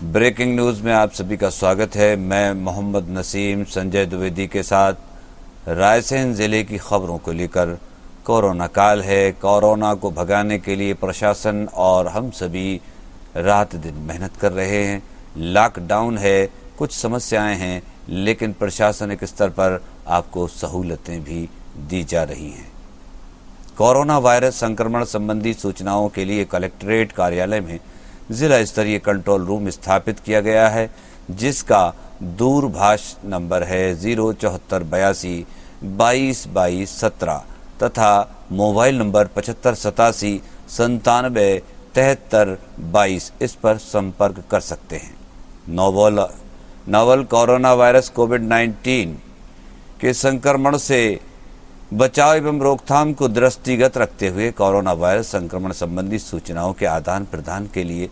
Breaking news में आप सभी का स्वागत है। मैं मोहम्मद नसीम संजय द्विवेदी के साथ रायसेन ज़िले की खबरों को लेकर। कोरोना काल है, कोरोना को भगाने के लिए प्रशासन और हम सभी रात दिन मेहनत कर रहे हैं। लॉकडाउन है, कुछ समस्याएं हैं, लेकिन प्रशासनिक स्तर पर आपको सहूलतें भी दी जा रही हैं। कोरोना वायरस संक्रमण संबंधी सूचनाओं के लिए कलेक्ट्रेट कार्यालय में जिला स्तरीय कंट्रोल रूम स्थापित किया गया है, जिसका दूरभाष नंबर है 07482 22 22 17 तथा मोबाइल नंबर 75 87 97 73 22। इस पर संपर्क कर सकते हैं। नोवल कोरोना वायरस कोविड-19 के संक्रमण से बचाव एवं रोकथाम को दृष्टिगत रखते हुए कोरोना वायरस संक्रमण संबंधी सूचनाओं के आदान प्रदान के लिए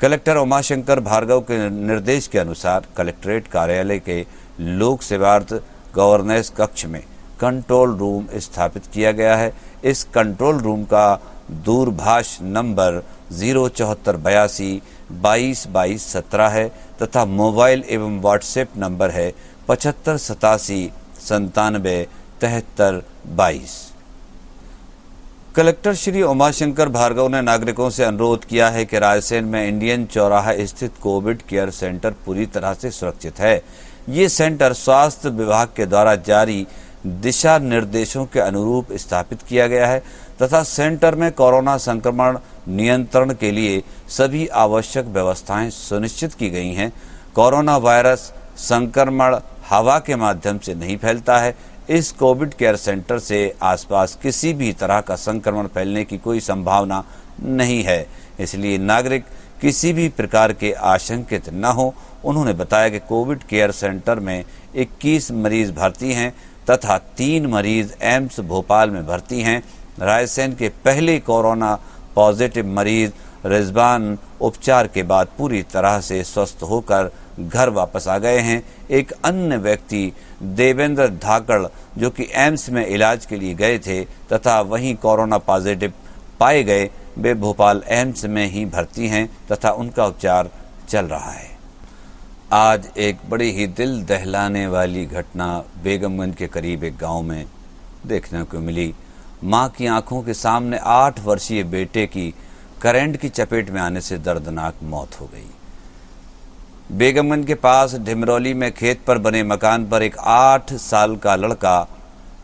कलेक्टर उमाशंकर भार्गव के निर्देश के अनुसार कलेक्ट्रेट कार्यालय के लोक सेवार्थ गवर्नेंस कक्ष में कंट्रोल रूम स्थापित किया गया है। इस कंट्रोल रूम का दूरभाष नंबर 07482 22 22 17 है तथा मोबाइल एवं व्हाट्सएप नंबर है 75 87 97 73 22। कलेक्टर श्री उमाशंकर भार्गव ने नागरिकों से अनुरोध किया है कि रायसेन में इंडियन चौराहा स्थित कोविड केयर सेंटर पूरी तरह से सुरक्षित है। ये सेंटर स्वास्थ्य विभाग के द्वारा जारी दिशा निर्देशों के अनुरूप स्थापित किया गया है तथा सेंटर में कोरोना संक्रमण नियंत्रण के लिए सभी आवश्यक व्यवस्थाएं सुनिश्चित की गई हैं। कोरोना वायरस संक्रमण हवा के माध्यम से नहीं फैलता है। इस कोविड केयर सेंटर से आसपास किसी भी तरह का संक्रमण फैलने की कोई संभावना नहीं है, इसलिए नागरिक किसी भी प्रकार के आशंकित न हो। उन्होंने बताया कि कोविड केयर सेंटर में 21 मरीज भर्ती हैं तथा 3 मरीज एम्स भोपाल में भर्ती हैं। रायसेन के पहले कोरोना पॉजिटिव मरीज रिजवान उपचार के बाद पूरी तरह से स्वस्थ होकर घर वापस आ गए हैं। एक अन्य व्यक्ति देवेंद्र धाकड़ जो कि एम्स में इलाज के लिए गए थे तथा वहीं कोरोना पॉजिटिव पाए गए, वे भोपाल एम्स में ही भर्ती हैं तथा उनका उपचार चल रहा है। आज एक बड़ी ही दिल दहलाने वाली घटना बेगमगंज के करीब एक गांव में देखने को मिली। मां की आंखों के सामने 8 वर्षीय बेटे की करंट की चपेट में आने से दर्दनाक मौत हो गई। बेगमगंज के पास ढिमरौली में खेत पर बने मकान पर एक 8 साल का लड़का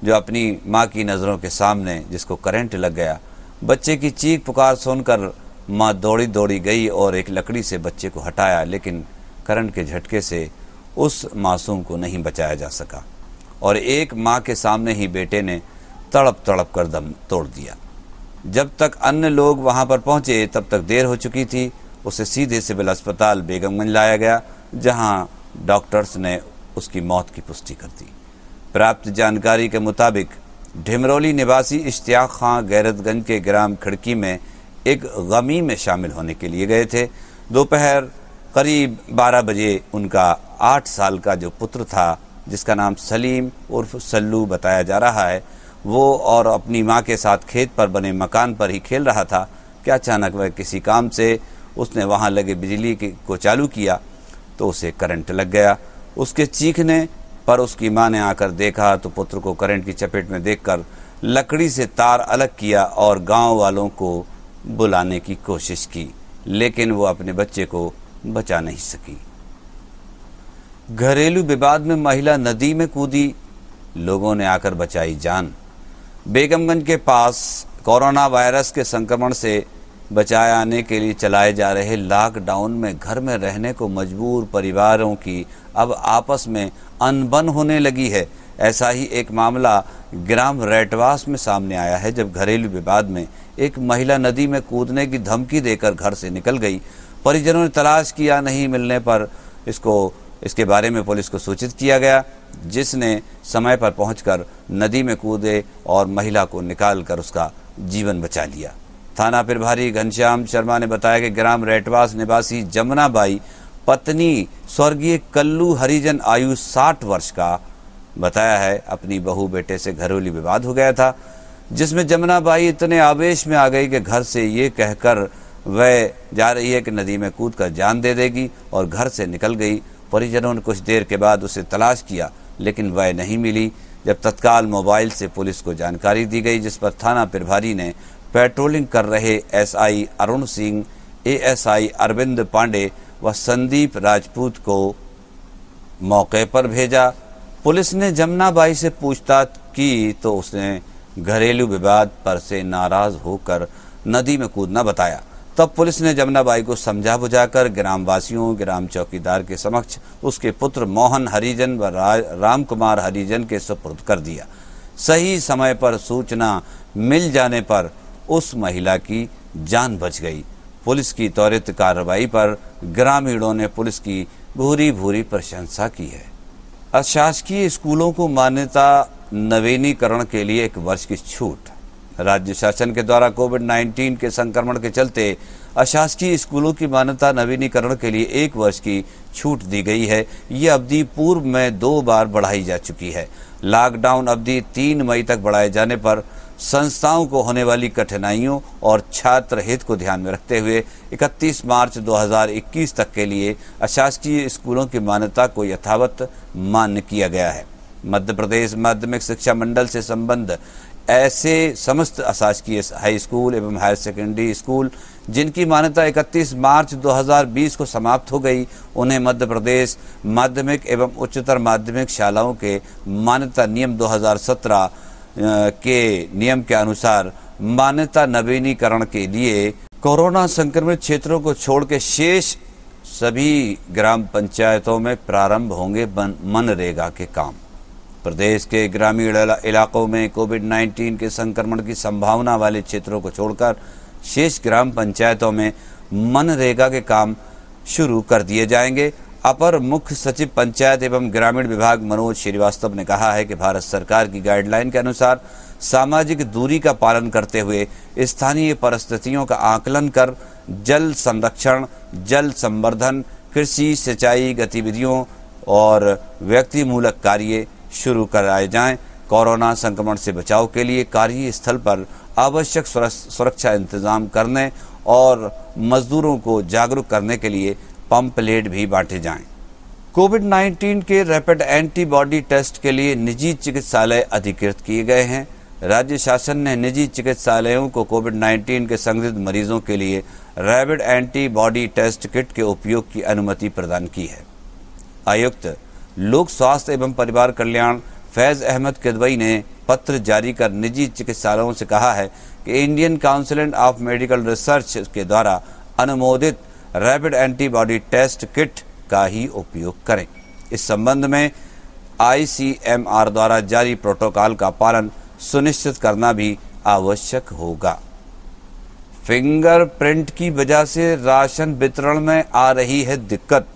जो अपनी मां की नज़रों के सामने जिसको करंट लग गया, बच्चे की चीख पुकार सुनकर मां दौड़ी दौड़ी गई और एक लकड़ी से बच्चे को हटाया, लेकिन करंट के झटके से उस मासूम को नहीं बचाया जा सका और एक मां के सामने ही बेटे ने तड़प तड़प कर दम तोड़ दिया। जब तक अन्य लोग वहां पर पहुंचे तब तक देर हो चुकी थी। उसे सीधे सिविल अस्पताल बेगमगंज लाया गया, जहां डॉक्टर्स ने उसकी मौत की पुष्टि कर दी। प्राप्त जानकारी के मुताबिक ढिमरौली निवासी इश्तियाक खां गैरतगंज के ग्राम खिड़की में एक गमी में शामिल होने के लिए गए थे। दोपहर करीब 12 बजे उनका 8 साल का जो पुत्र था, जिसका नाम सलीम उर्फ सल्लू बताया जा रहा है, वो और अपनी मां के साथ खेत पर बने मकान पर ही खेल रहा था कि अचानक वह किसी काम से उसने वहां लगे बिजली को चालू किया तो उसे करंट लग गया। उसके चीखने पर उसकी मां ने आकर देखा तो पुत्र को करंट की चपेट में देखकर लकड़ी से तार अलग किया और गांव वालों को बुलाने की कोशिश की, लेकिन वो अपने बच्चे को बचा नहीं सकी। घरेलू विवाद में महिला नदी में कूदी, लोगों ने आकर बचाई जान। बेगमगंज के पास कोरोना वायरस के संक्रमण से बचाए आने के लिए चलाए जा रहे लॉकडाउन में घर में रहने को मजबूर परिवारों की अब आपस में अनबन होने लगी है। ऐसा ही एक मामला ग्राम रेटवास में सामने आया है, जब घरेलू विवाद में एक महिला नदी में कूदने की धमकी देकर घर से निकल गई। परिजनों ने तलाश किया, नहीं मिलने पर इसके बारे में पुलिस को सूचित किया गया, जिसने समय पर पहुंचकर नदी में कूदे और महिला को निकालकर उसका जीवन बचा लिया। थाना प्रभारी घनश्याम शर्मा ने बताया कि ग्राम रेटवास निवासी जमुना बाई पत्नी स्वर्गीय कल्लू हरिजन आयु 60 वर्ष का बताया है, अपनी बहू बेटे से घरेलू विवाद हो गया था, जिसमें जमुना बाई इतने आवेश में आ गई कि घर से ये कहकर वह जा रही है कि नदी में कूदकर जान दे देगी और घर से निकल गई। परिजनों ने कुछ देर के बाद उसे तलाश किया, लेकिन वह नहीं मिली। जब तत्काल मोबाइल से पुलिस को जानकारी दी गई, जिस पर थाना प्रभारी ने पेट्रोलिंग कर रहे एसआई अरुण सिंह, एएसआई अरविंद पांडे व संदीप राजपूत को मौके पर भेजा। पुलिस ने जमुनाबाई से पूछताछ की तो उसने घरेलू विवाद पर से नाराज होकर नदी में कूदना बताया। तब पुलिस ने जमुनाबाई को समझा बुझाकर ग्रामवासियों, ग्राम चौकीदार के समक्ष उसके पुत्र मोहन हरिजन व राम कुमार हरिजन के सुपुर्द कर दिया। सही समय पर सूचना मिल जाने पर उस महिला की जान बच गई। पुलिस की त्वरित कार्रवाई पर ग्रामीणों ने पुलिस की भूरी भूरी प्रशंसा की है। अशासकीय स्कूलों को मान्यता नवीनीकरण के लिए 1 वर्ष की छूट। राज्य शासन के द्वारा कोविड-19 के संक्रमण के चलते अशासकीय स्कूलों की मान्यता नवीनीकरण के लिए 1 वर्ष की छूट दी गई है। ये अवधि पूर्व में 2 बार बढ़ाई जा चुकी है। लॉकडाउन अवधि 3 मई तक बढ़ाए जाने पर संस्थाओं को होने वाली कठिनाइयों और छात्र हित को ध्यान में रखते हुए 31 मार्च 2021 तक के लिए अशासकीय स्कूलों की मान्यता को यथावत मान्य किया गया है। मध्य प्रदेश माध्यमिक शिक्षा मंडल से संबद्ध ऐसे समस्त अशासकीय हाई स्कूल एवं हायर सेकेंडरी स्कूल जिनकी मान्यता 31 मार्च 2020 को समाप्त हो गई, उन्हें मध्य प्रदेश माध्यमिक एवं उच्चतर माध्यमिक शालाओं के मान्यता नियम 2017 के नियम के अनुसार मान्यता नवीनीकरण के लिए कोरोना संक्रमित क्षेत्रों को छोड़ के शेष सभी ग्राम पंचायतों में प्रारंभ होंगे मनरेगा के काम। प्रदेश के ग्रामीण इलाकों में कोविड-19 के संक्रमण की संभावना वाले क्षेत्रों को छोड़कर शेष ग्राम पंचायतों में मनरेगा के काम शुरू कर दिए जाएंगे। अपर मुख्य सचिव पंचायत एवं ग्रामीण विभाग मनोज श्रीवास्तव ने कहा है कि भारत सरकार की गाइडलाइन के अनुसार सामाजिक दूरी का पालन करते हुए स्थानीय परिस्थितियों का आकलन कर जल संरक्षण, जल संवर्धन, कृषि सिंचाई गतिविधियों और व्यक्तिमूलक कार्य शुरू कराए जाएं। कोरोना संक्रमण से बचाव के लिए कार्यस्थल पर आवश्यक सुरक्षा इंतजाम करने और मजदूरों को जागरूक करने के लिए पंपलेट भी बांटे जाएं। कोविड-19 के रैपिड एंटीबॉडी टेस्ट के लिए निजी चिकित्सालय अधिकृत किए गए हैं। राज्य शासन ने निजी चिकित्सालयों को कोविड-19 के संदिग्ध मरीजों के लिए रैपिड एंटीबॉडी टेस्ट किट के उपयोग की अनुमति प्रदान की है। आयुक्त लोक स्वास्थ्य एवं परिवार कल्याण फैज अहमद किदवई ने पत्र जारी कर निजी चिकित्सालयों से कहा है कि Indian council of medical research के द्वारा अनुमोदित रैपिड एंटीबॉडी टेस्ट किट का ही उपयोग करें। इस संबंध में ICMR द्वारा जारी प्रोटोकॉल का पालन सुनिश्चित करना भी आवश्यक होगा। फिंगरप्रिंट की वजह से राशन वितरण में आ रही है दिक्कत।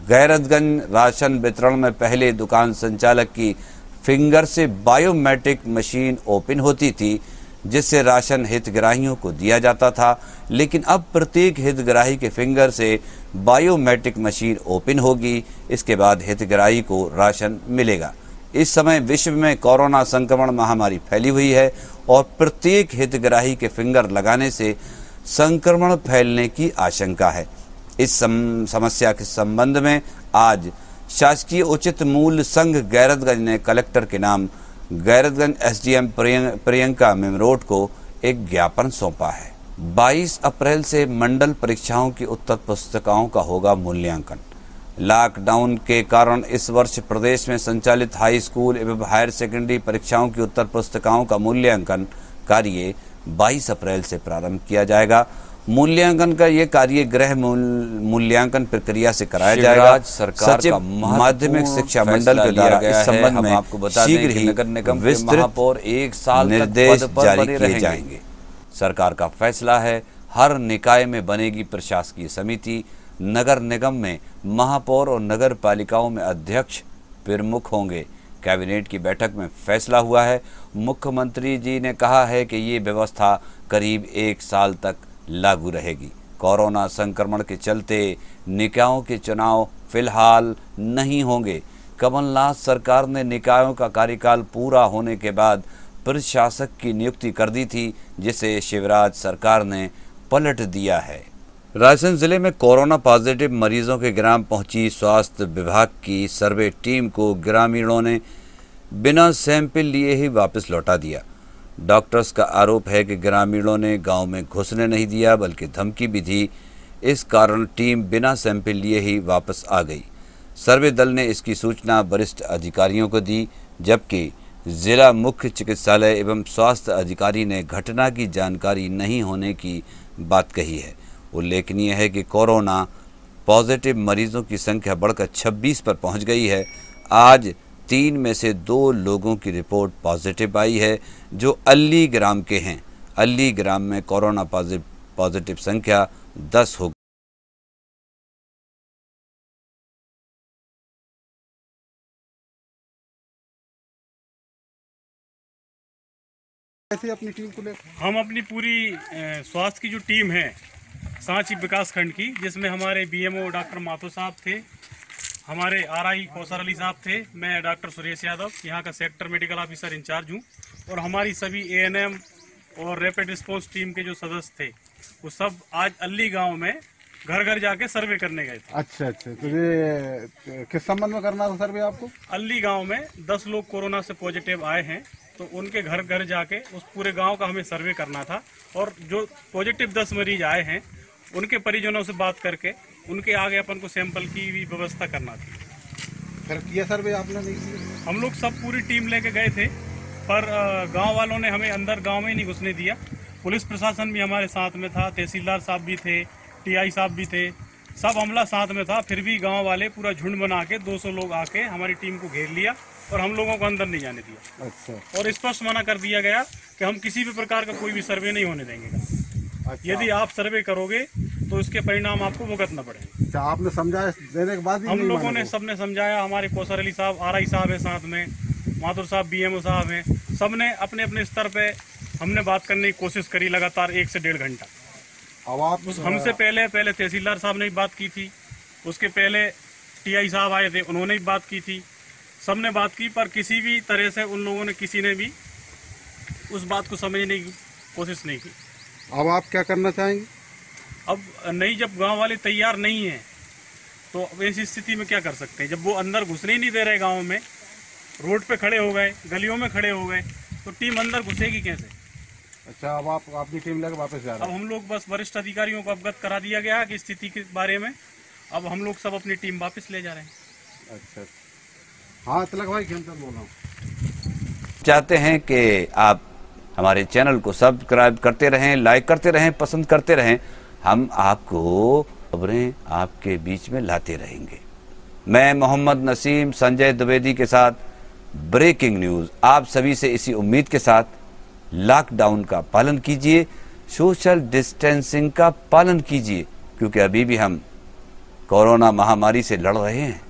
गैरतगंज राशन वितरण में पहले दुकान संचालक की फिंगर से बायोमेट्रिक मशीन ओपन होती थी, जिससे राशन हितग्राहियों को दिया जाता था, लेकिन अब प्रत्येक हितग्राही के फिंगर से बायोमेट्रिक मशीन ओपन होगी। इसके बाद हितग्राही को राशन मिलेगा। इस समय विश्व में कोरोना संक्रमण महामारी फैली हुई है और प्रत्येक हितग्राही के फिंगर लगाने से संक्रमण फैलने की आशंका है। इस समस्या के संबंध में आज शासकीय उचित मूल्य संघ गैरतगंज ने कलेक्टर के नाम गैरतगंज SDM प्रियंका मेमरोड को एक ज्ञापन सौंपा है। 22 अप्रैल से मंडल परीक्षाओं की उत्तर पुस्तिकाओं का होगा मूल्यांकन। लॉकडाउन के कारण इस वर्ष प्रदेश में संचालित हाई स्कूल एवं हायर सेकेंडरी परीक्षाओं की उत्तर पुस्तिकाओं का मूल्यांकन कार्य 22 अप्रैल से प्रारंभ किया जाएगा। मूल्यांकन का ये कार्य गृह मूल्यांकन प्रक्रिया से कराया जाएगा। सचिव माध्यमिक शिक्षा मंडल के द्वारा इस संबंध में आपको बता शीघ्र ही विस्तृत 1 साल निर्देश जारी किए जाएंगे। सरकार का फैसला है, हर निकाय में बनेगी प्रशासकीय समिति। नगर निगम में महापौर और नगर पालिकाओं में अध्यक्ष प्रमुख होंगे। कैबिनेट की बैठक में फैसला हुआ है। मुख्यमंत्री जी ने कहा है कि ये व्यवस्था करीब 1 साल तक लागू रहेगी। कोरोना संक्रमण के चलते निकायों के चुनाव फिलहाल नहीं होंगे। कमलनाथ सरकार ने निकायों का कार्यकाल पूरा होने के बाद प्रशासक की नियुक्ति कर दी थी, जिसे शिवराज सरकार ने पलट दिया है। रायसेन जिले में कोरोना पॉजिटिव मरीजों के ग्राम पहुंची स्वास्थ्य विभाग की सर्वे टीम को ग्रामीणों ने बिना सैंपल लिए ही वापस लौटा दिया। डॉक्टर्स का आरोप है कि ग्रामीणों ने गांव में घुसने नहीं दिया बल्कि धमकी भी दी। इस कारण टीम बिना सैंपल लिए ही वापस आ गई। सर्वे दल ने इसकी सूचना वरिष्ठ अधिकारियों को दी, जबकि जिला मुख्य चिकित्सालय एवं स्वास्थ्य अधिकारी ने घटना की जानकारी नहीं होने की बात कही है। उल्लेखनीय है कि कोरोना पॉजिटिव मरीजों की संख्या बढ़कर 26 पर पहुंच गई है। आज 3 में से 2 लोगों की रिपोर्ट पॉजिटिव आई है, जो अल्ली ग्राम के हैं। अल्ली ग्राम में कोरोना पॉजिटिव संख्या 10 हो गई। कैसे अपनी टीम को हम अपनी पूरी स्वास्थ्य की जो टीम है सांची विकास खंड की, जिसमें हमारे बीएमओ डॉक्टर माथुर साहब थे, हमारे आरआई कौसर अली साहब थे, मैं डॉक्टर सुरेश यादव यहाँ का सेक्टर मेडिकल ऑफिसर इंचार्ज हूँ, और हमारी सभी एएनएम और रैपिड रिस्पांस टीम के जो सदस्य थे वो सब आज अल्ली गांव में घर घर जाके सर्वे करने गए थे। अच्छा, तो ये किस संबंध में करना था सर्वे आपको? अल्ली गांव में 10 लोग कोरोना से पॉजिटिव आए हैं, तो उनके घर घर जाके उस पूरे गांव का हमें सर्वे करना था, और जो पॉजिटिव 10 मरीज आए हैं उनके परिजनों से बात करके उनके आगे अपन को सैंपल की भी व्यवस्था करना थी। फिर किया सर्वे आपने? नहीं किया। हम लोग सब पूरी टीम लेके गए थे, पर गांव वालों ने हमें अंदर गांव में ही नहीं घुसने दिया। पुलिस प्रशासन भी हमारे साथ में था, तहसीलदार साहब भी थे, टीआई साहब भी थे, सब अमला साथ में था। फिर भी गांव वाले पूरा झुंड बना के 200 लोग आके हमारी टीम को घेर लिया और हम लोगों को अंदर नहीं जाने दिया। अच्छा। और स्पष्ट मना कर दिया गया कि हम किसी भी प्रकार का कोई भी सर्वे नहीं होने देंगे। अच्छा। यदि आप सर्वे करोगे तो इसके परिणाम आपको भुगतना पड़ेंगे। अच्छा, आपने समझाया देने के बाद हम लोगों ने सबने समझाया। हमारे कौसर अली साहब आरआई साहब है, साथ में माथुर साहब बीएमओ साहब हैं, सबने अपने अपने स्तर पे हमने बात करने की कोशिश करी लगातार 1 से 1.5 घंटा। अब आप हमसे पहले तहसीलदार साहब ने भी बात की थी, उसके पहले टीआई साहब आए थे, उन्होंने भी बात की थी, सबने बात की, पर किसी भी तरह से उन लोगों ने किसी ने भी उस बात को समझने की कोशिश नहीं की। अब आप क्या करना चाहेंगे? अब नहीं, जब गांव वाले तैयार नहीं हैं तो ऐसी स्थिति में क्या कर सकते हैं? जब वो अंदर घुसने ही नहीं दे रहे गांव में, रोड पे खड़े हो गए, गलियों में खड़े हो गए, तो टीम अंदर घुसेगी कैसे? अच्छा, अब आप अपनी टीम लेकर वापस जा रहे अब हैं? हम लोग बस वरिष्ठ अधिकारियों को अवगत करा दिया गया कि स्थिति के बारे में। अब हम लोग सब अपनी टीम वापस ले जा रहे हैं। अच्छा। हाँ तिलक भाई, खेमचंद बोल रहा हूँ। चाहते हैं कि आप हमारे चैनल को सब्सक्राइब करते रहें, लाइक करते रहें, पसंद करते रहें। हम आपको खबरें आपके बीच में लाते रहेंगे। मैं मोहम्मद नसीम संजय द्विवेदी के साथ ब्रेकिंग न्यूज़। आप सभी से इसी उम्मीद के साथ लॉकडाउन का पालन कीजिए, सोशल डिस्टेंसिंग का पालन कीजिए, क्योंकि अभी भी हम कोरोना महामारी से लड़ रहे हैं।